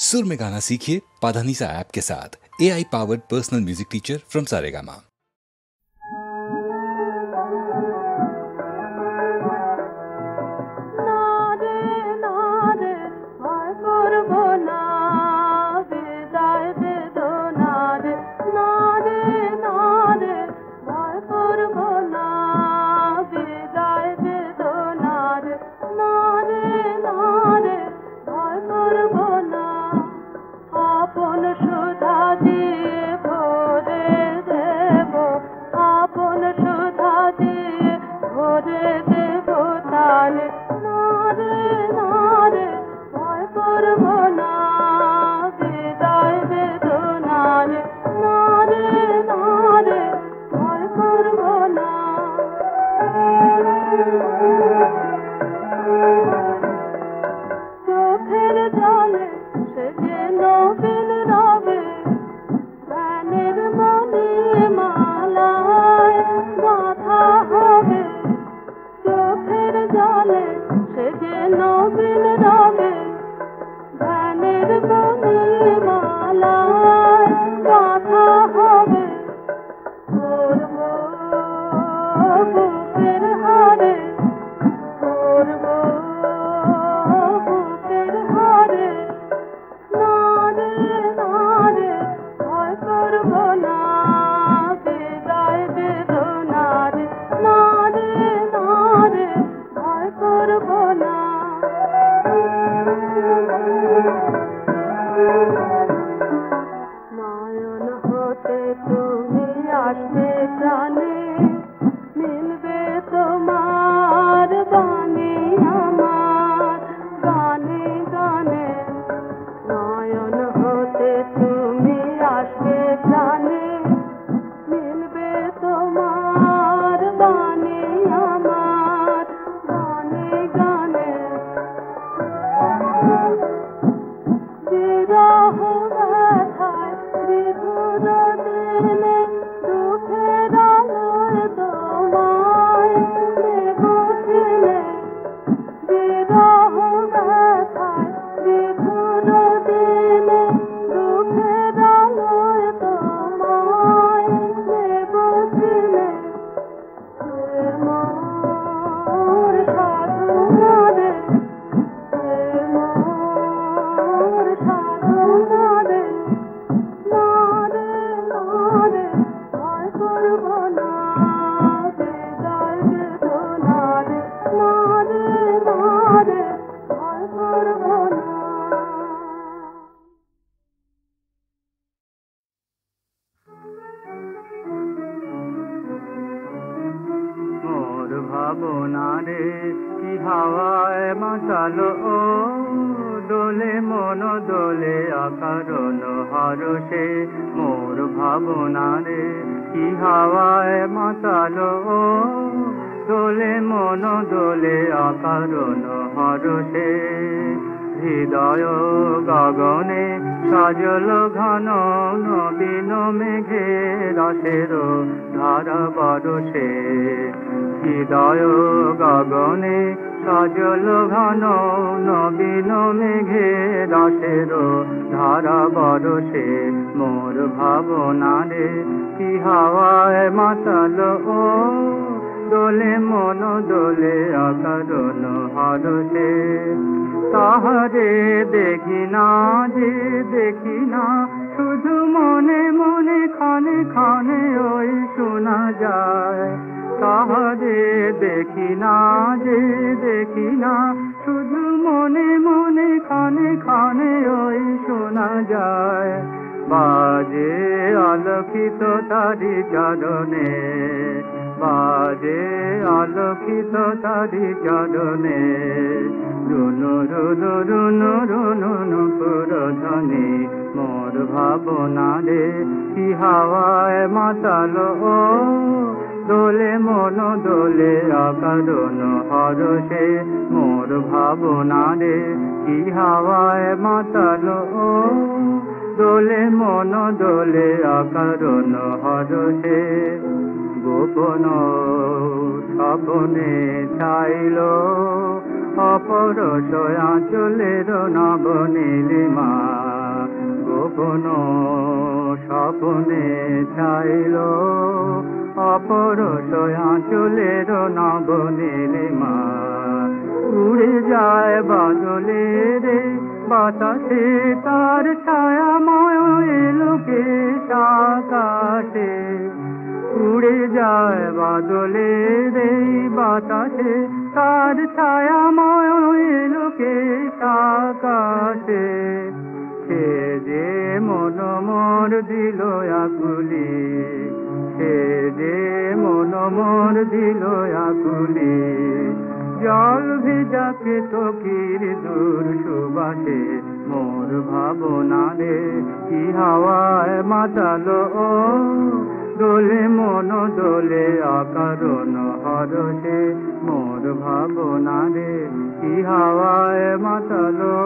सुर में गाना सीखिए पाधानीसा ऐप के साथ। AI powered personal music teacher from Saregama. হৃদয় গগনে সজল ঘন নবীন মেঘে রসের ধারা বরষে। হৃদয় গগনে সজল ঘন নবীন মেঘে রসের ধারা বরষে। মোর ভাবনারে কি হাওয়ায় মাতাল ও দোলে মন দোলে অকারণ হরষে। তাহারে দেখি না যে দেখি না শুধু মনে মনে খানে খানে ওই শোনা যায়। তাহারে দেখি না যে দেখি না শুধু মনে মনে খানে খানে ওই শোনা যায়। বাজে আলোকিত তারি চরণে, বাজে আলোকিত তারি চরণে। রুনু রুনু রুনু রুনু নুপুরধ্বনি। মোর ভাবনা রে কি হাওয়ায় মাতাল ও দোলে মন দোলে অকারণ হরষে। মোর ভাবনা রে কি হাওয়ায় মাতাল ও দোলে মন দোলে অকারণ হরষে। গোপন স্বপনে চাইল অপর সয়া চলের নব নীলিমা। স্বপ্ন স্বপ্নে চাইল অপরশ আঁচলের নব নীলিমা উড়ে যায় বাদলে রে বাতাসে তার ছায়াময় লোকে আকাশে উড়ে যায় বাদলে রে বাতাসে তার ছায়াময় লোকে আকাশে সে যে মন মোর দিল আকুলি সে যে মন মোর দিল আকুলি জল ভিজাকে তকির দূর সুবাসে মোর ভাবনা রে কি হাওয়ায় মাতালো ও দোলে মন দোলে অকারণ হরসে মোর ভাবনা রে কি হাওয়ায় মাতালো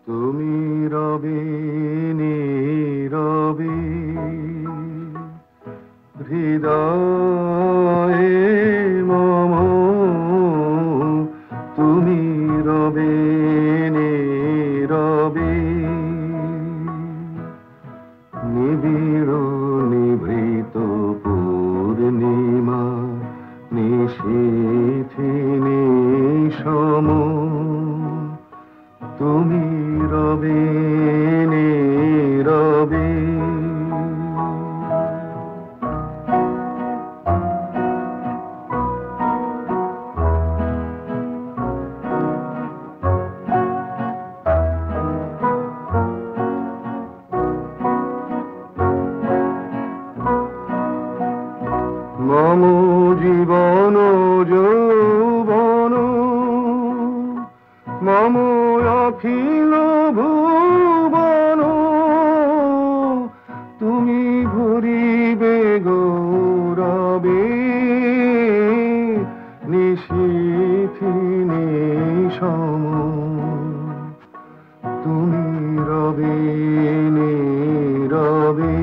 তুমি রবে নীরবে হৃদয়ে মম, তুমি রবে নীরবে নিবিড় নিভৃত পূর্ণিমা নিশীথি নিশম, তুমি রবে নীরবে। মম জীবন যৌবন মম অখিল ভুবন, তুমি ভরিবে গৌরবে নিশীথি নিশম, তুমি রবে নীরবে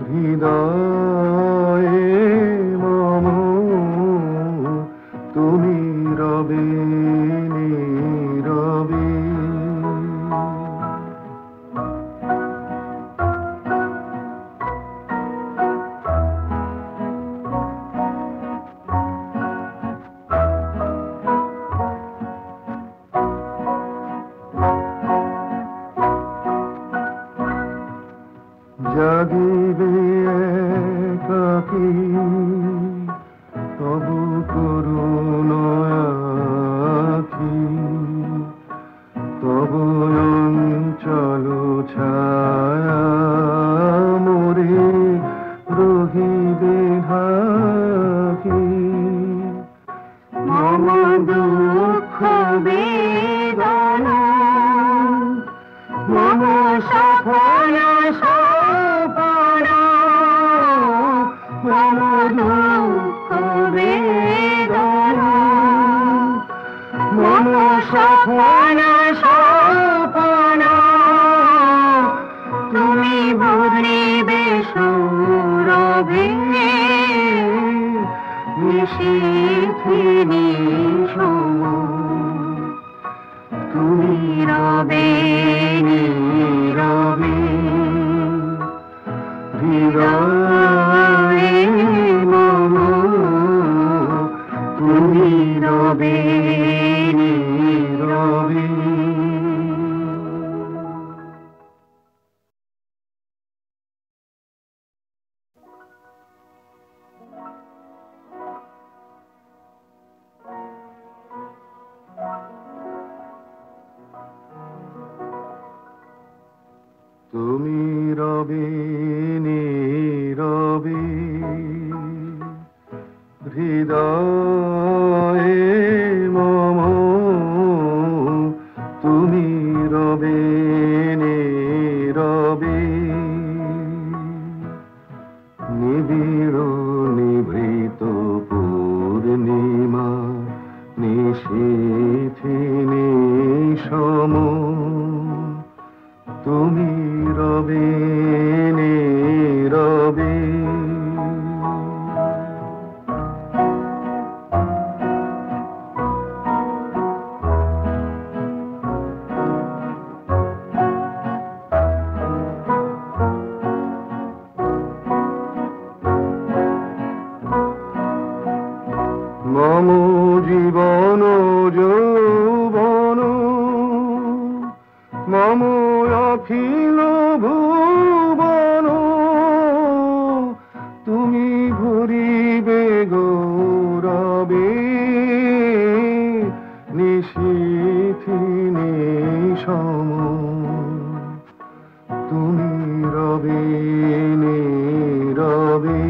হৃদয়ে মম, তুমি রবে নীরবে। জাগিবে রবে নিশীথে নিশম তুমি রবে নীরবে হৃদয়ে মম তুমি রবে নীরবে। তুমি রবে নীরবে হৃদয়ে মম তুমি রবে নীরবে নিবিড় নিভৃত পূর্ণিমা নিশীথে নিশম তুমি রবে নীরবে। মম জীবন যৌবন মম অখিল ভুবন তুমি ভরিবে গৌরবে নিশীথে নিশম তুমি রবে নীরবে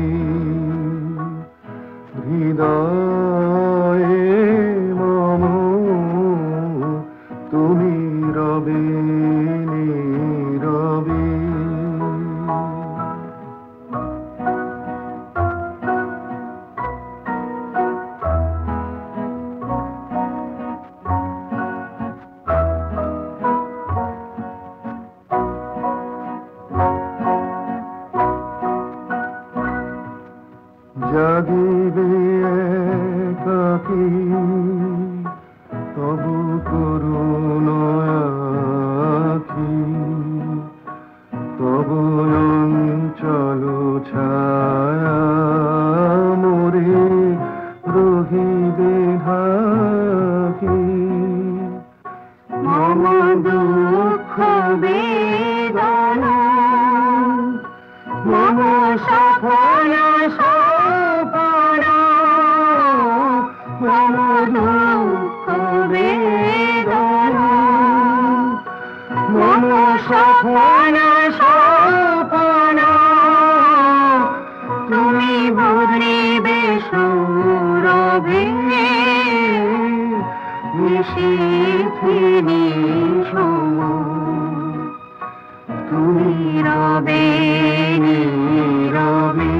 হৃদয়ে মম তুমি রবে নীরবে। জাগিবে একাকী তবু করুণ আখি তবু অঞ্চল ছায়া মোরে রহিবে ঢাকি মম দুঃখ বেদনা মম সফল সপনা মম দুঃখ বেদনা মম সফল সপনা তুমি ভরিবে সৌরভে নিশীথে নিশম তুমি রবে নীরবে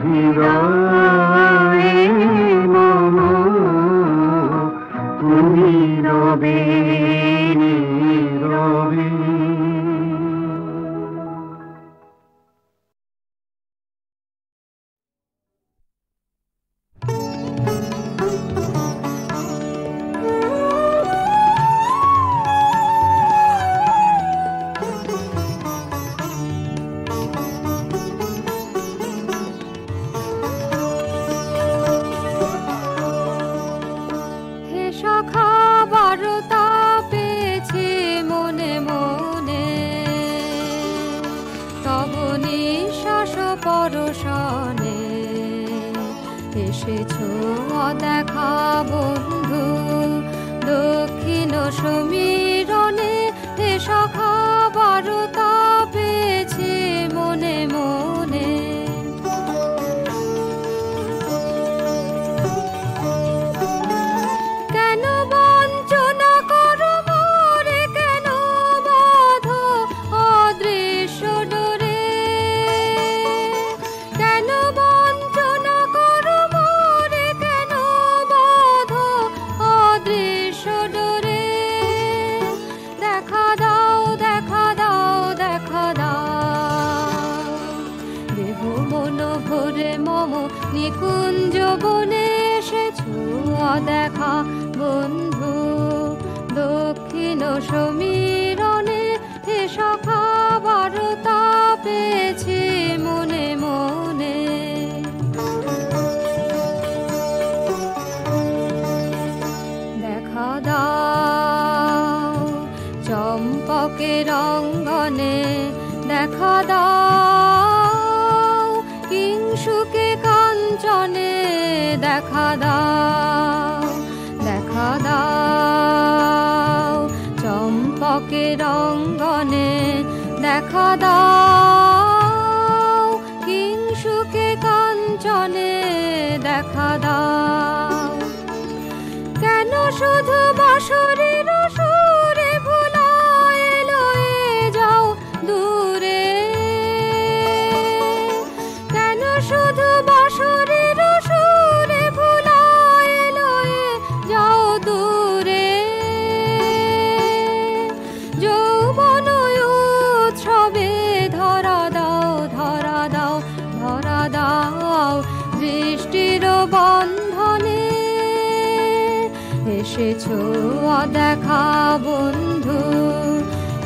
হৃদয়ে মম তুমি রবে নীরবে। পরশনে এসেছো অদেখা বন্ধু দক্ষিণ সমীরণে হে সখা বারতা পেয়েছে মনে মনে কেন বঞ্চনা করো মোরে কেন বাঁধো অদৃশ্য ডোরে কেন বঞ্চনা করো মোরে কেন বাঁধো অদৃশ্য ডোরে দেহ মন ভরে মম নিকুঞ্জ বনে এসেছো দেখা বন্ধু দক্ষিণ সমীরণে হে সখা বারতা পেয়েছি মনে মনে। দেখা দাও চম্পকের অঙ্গনে, দেখা দাও কিংশুকে কাঞ্চনে, দেখা দাও দেখা দাও চম্পকের অঙ্গনে, দেখা দাও কিংশুকে কাঞ্চনে, দেখা দাও। কেন শুধু বাঁশরীর সুরে ভুলায় লয়ে যাও দূরে, কেন শুধু বাঁশরীর সুরে ভুলায় লয়ে যাও দূরে। যৌবন উৎসবে ধরা দাও ধরা দাও ধরা দাও দৃষ্টির বন্ধনে, এসেছো দেখা বন্ধু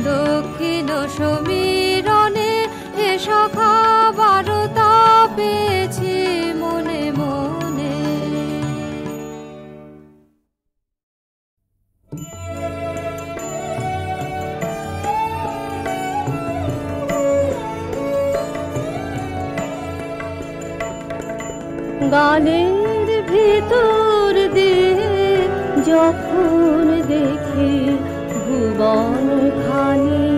দক্ষিণ সমীরণে, হে সখা বারতা পেয়েছি মনে মনে। গানের ভিতর দিয়ে যখন দেখি ভুবন খানি,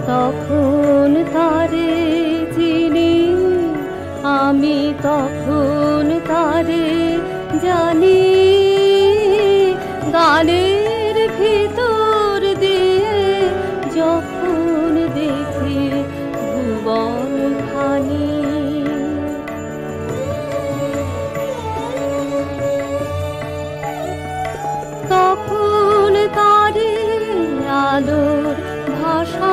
তখন তারে চিনি আমি, তখন তারে জানি। গানের ভিতর দিয়ে যখন দেখি ভুবন খানি, তখন তারে আলোর ভাষায়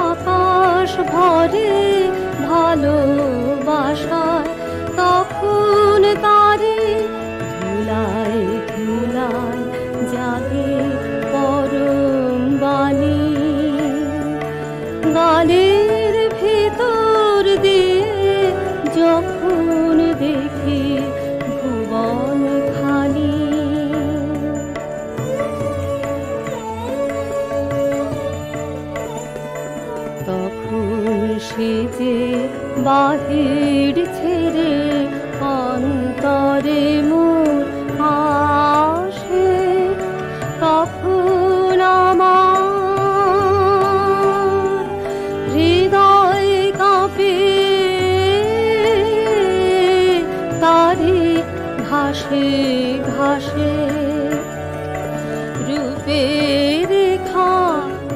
আকাশ ভরে ভালোবাসায়, তখন তারে ধুলায় ধুলায় জাগে পরম বাণী। গানের ভিতর দিয়ে যখন দেখি ভুবন খানি, তখন সে যে বাহির ছেড়ে অন্তরে মোর আসে, তখন আমার হৃদয় কাঁপে তারে ঘাসে ঘাসে। রূপের রেখা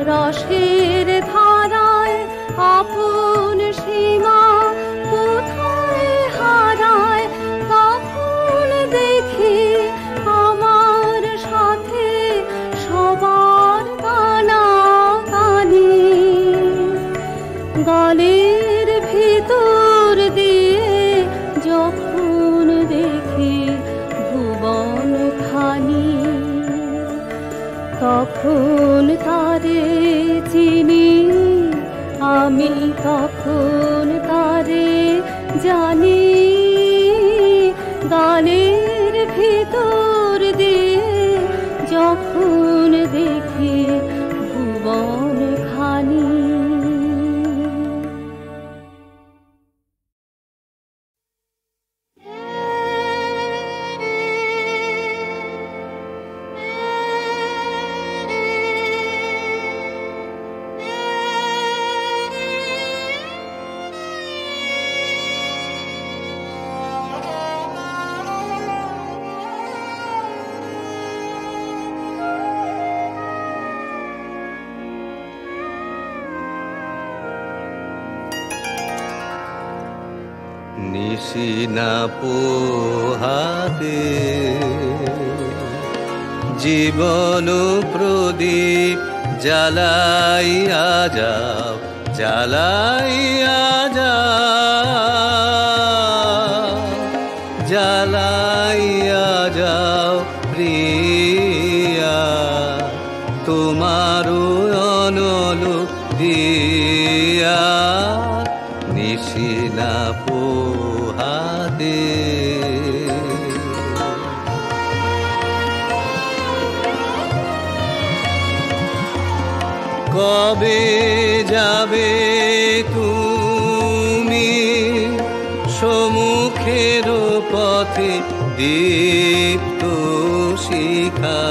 রসের ধারায় আপন সীমা কোথায় হারায়, তখন দেখি আমার সাথে সবার কানা কানি। গানের ভিতর দিয়ে যখন দেখি ভুবন খানি, তখন তারে চিনি আমি, তখন তারে জানি। গানের ভিতর দিয়ে যখন দেখি ভুবন খানি। নিশিনা পোহাতে জীবন প্রদীপ জ্বালাইয়া যাও, জ্বালাইয়া যাও, জ্বালাইয়া যাও প্রিয়া, তোমার অনল দিয়া নিশিনা পোহাতে। কবে যাবে তুমি সম্মুখের পথে দীপ্ত শিখা,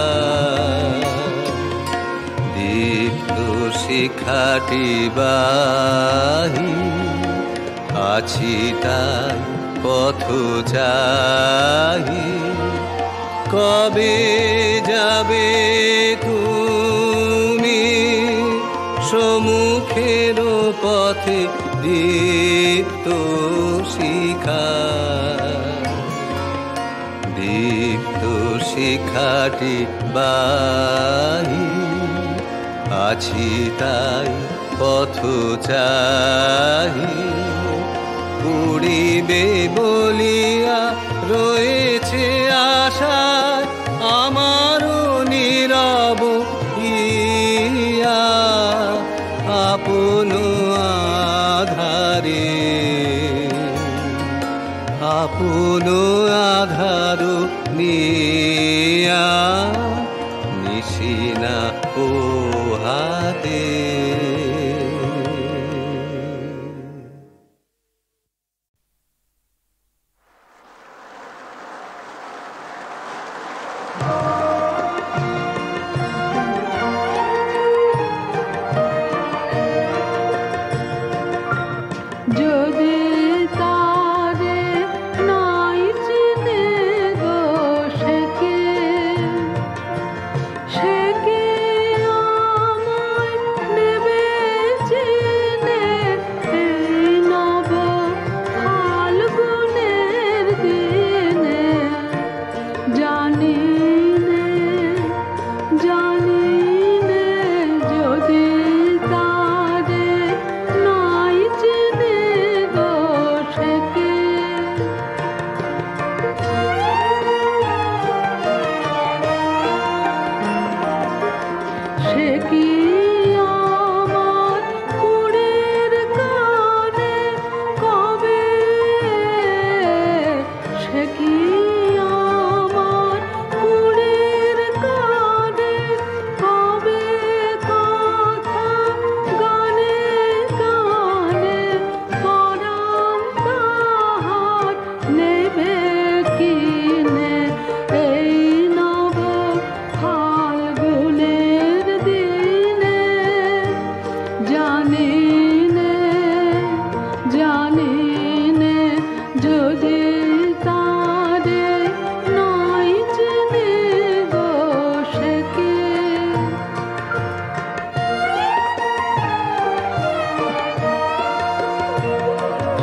দীপ্ত শিখাটি বাহি আছি তাই পথ চাহি। কবে যাবে তুমি সম্মুখের পথে দীপ্ত শিখা, দীপ্ত শিখাটি বাহি আছি তাই পথ চাহি। উড়িবে বলিয়া রয়েছে আশা আমারও নীরব হিয়া, আপন আধারে, আপন আধার নিয়া নিশিনা পোহাতে।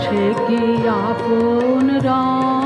সে কি আপন রাম